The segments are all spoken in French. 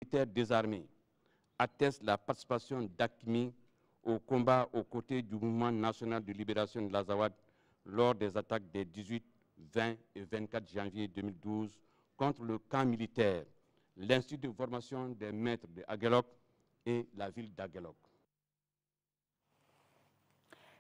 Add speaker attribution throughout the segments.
Speaker 1: militaires désarmés atteste la participation d'AQMI au combat aux côtés du mouvement national de libération de l'Azawad lors des attaques des 18, 20 et 24 janvier 2012 contre le camp militaire, l'Institut de formation des maîtres de Aguelok et la ville d'Aguelok.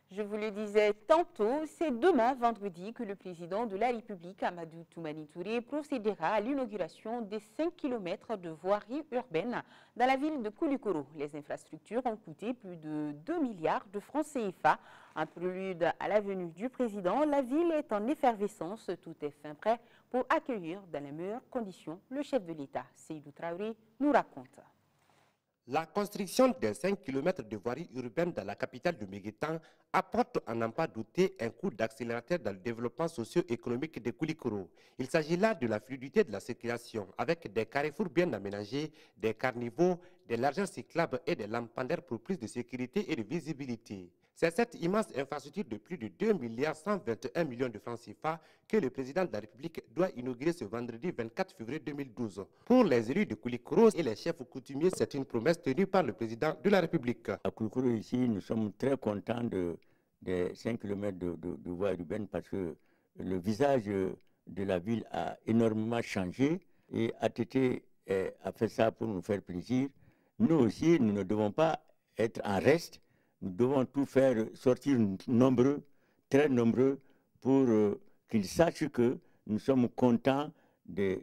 Speaker 2: Je vous le disais tantôt, c'est demain, vendredi, que le président de la République, Amadou Toumani Touré, procédera à l'inauguration des 5 km de voirie urbaine dans la ville de Koulikoro. Les infrastructures ont coûté plus de 2 milliards de francs CFA. En prélude à la venue du président, la ville est en effervescence. Tout est fin prêt pour accueillir dans les meilleures conditions le chef de l'État. Seydou Traoré nous raconte.
Speaker 3: La construction des 5 km de voirie urbaine dans la capitale du Méguétan apporte à n'en pas douter un coup d'accélérateur dans le développement socio-économique de Koulikoro. Il s'agit là de la fluidité de la circulation avec des carrefours bien aménagés, des carnivaux, des largeurs cyclables et des lampadaires pour plus de sécurité et de visibilité. C'est cette immense infrastructure de plus de 2 milliards 121 millions de francs CFA que le président de la République doit inaugurer ce vendredi 24 février 2012. Pour les élus de Koulikoro et les chefs coutumiers, c'est une promesse tenue par le président de la République.
Speaker 4: À Koulikoro, ici, nous sommes très contents des 5 km de voie urbaine parce que le visage de la ville a énormément changé et ATT a fait ça pour nous faire plaisir. Nous aussi, nous ne devons pas être en reste. Nous devons tout faire sortir nombreux, très nombreux, pour qu'ils sachent que nous sommes contents de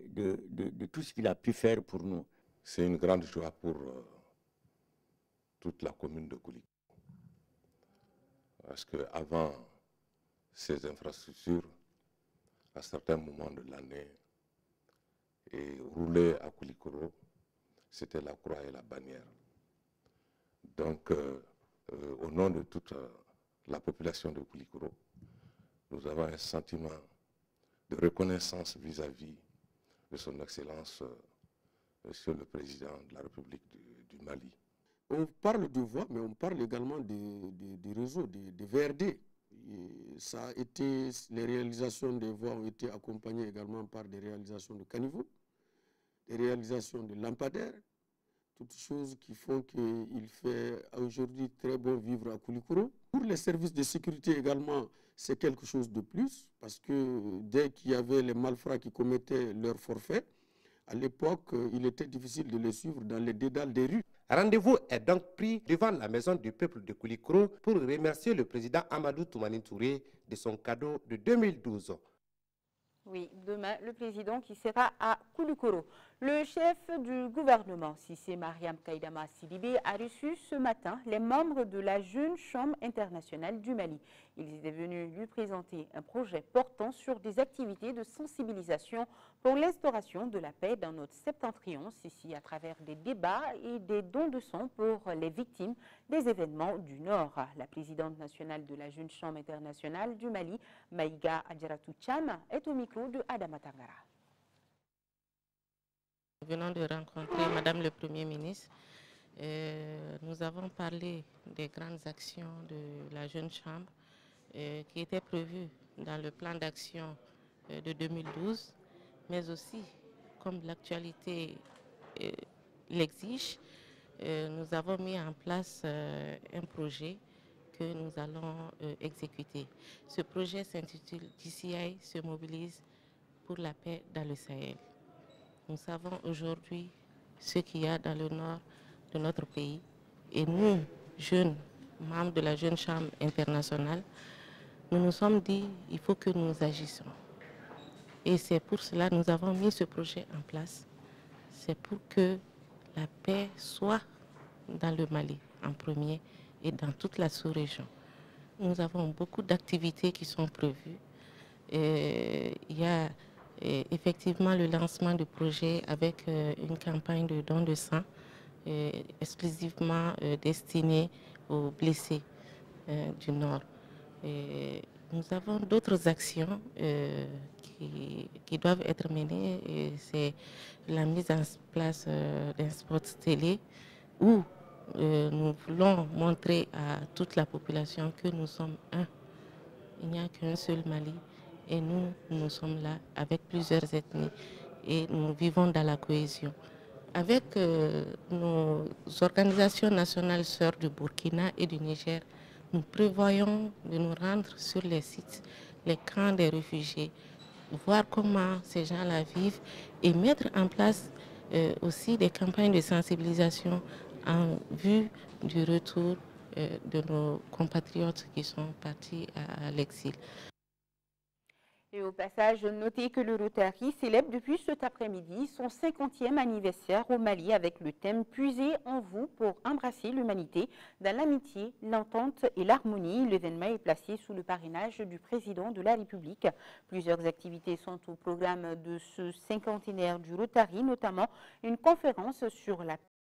Speaker 4: tout ce qu'il a pu faire pour nous.
Speaker 5: C'est une grande joie pour toute la commune de Koulikoro. Parce qu'avant ces infrastructures, à certains moments de l'année, et rouler à Koulikoro, c'était la croix et la bannière. Donc, au nom de toute la population de Koulikoro, nous avons un sentiment de reconnaissance vis-à-vis de son Excellence, Monsieur le Président de la République du Mali.
Speaker 6: On parle de voies, mais on parle également des réseaux, des VRD. Et ça a été, les réalisations des voies ont été accompagnées également par des réalisations de caniveaux, des réalisations de lampadaires, toutes choses qui font qu'il fait aujourd'hui très bon vivre à Koulikoro. Pour les services de sécurité également, c'est quelque chose de plus, parce que dès qu'il y avait les malfrats qui commettaient leur forfait, à l'époque, il était difficile de les suivre dans les dédales des rues.
Speaker 3: Rendez-vous est donc pris devant la maison du peuple de Koulikoro pour remercier le président Amadou Toumani Touré de son cadeau de 2012.
Speaker 2: Oui, demain, le président qui sera à Koulikoro. Le chef du gouvernement, Sissé Mariam Kaïdama Sidibé, a reçu ce matin les membres de la Jeune Chambre internationale du Mali. Ils étaient venus lui présenter un projet portant sur des activités de sensibilisation pour l'instauration de la paix dans notre septentrion, ici à travers des débats et des dons de sang pour les victimes des événements du Nord. La présidente nationale de la Jeune Chambre internationale du Mali, Maïga Adjaratou Cham, est au micro de Adama Tangara.
Speaker 7: Nous venons de rencontrer Madame le Premier ministre. Nous avons parlé des grandes actions de la Jeune Chambre qui étaient prévues dans le plan d'action de 2012, mais aussi, comme l'actualité l'exige, nous avons mis en place un projet que nous allons exécuter. Ce projet s'intitule DCI se mobilise pour la paix dans le Sahel. Nous savons aujourd'hui ce qu'il y a dans le nord de notre pays et nous, jeunes membres de la Jeune Chambre internationale, nous nous sommes dit qu'il faut que nous agissions. Et c'est pour cela que nous avons mis ce projet en place. C'est pour que la paix soit dans le Mali en premier et dans toute la sous-région. Nous avons beaucoup d'activités qui sont prévues. Il y a effectivement le lancement du projet avec une campagne de don de sang exclusivement destinée aux blessés du Nord. Nous avons d'autres actions qui doivent être menées. C'est la mise en place d'un spot télé où nous voulons montrer à toute la population que nous sommes un. Il n'y a qu'un seul Mali et nous sommes là avec plusieurs ethnies et nous vivons dans la cohésion. avec nos organisations nationales sœurs du Burkina et du Niger, nous prévoyons de nous rendre sur les sites, les camps des réfugiés, voir comment ces gens-là vivent et mettre en place aussi des campagnes de sensibilisation en vue du retour de nos compatriotes qui sont partis à l'exil.
Speaker 2: Et au passage, notez que le Rotary célèbre depuis cet après-midi son 50e anniversaire au Mali avec le thème « Puiser en vous pour embrasser l'humanité dans l'amitié, l'entente et l'harmonie ». L'événement est placé sous le parrainage du président de la République. Plusieurs activités sont au programme de ce cinquantenaire du Rotary, notamment une conférence sur la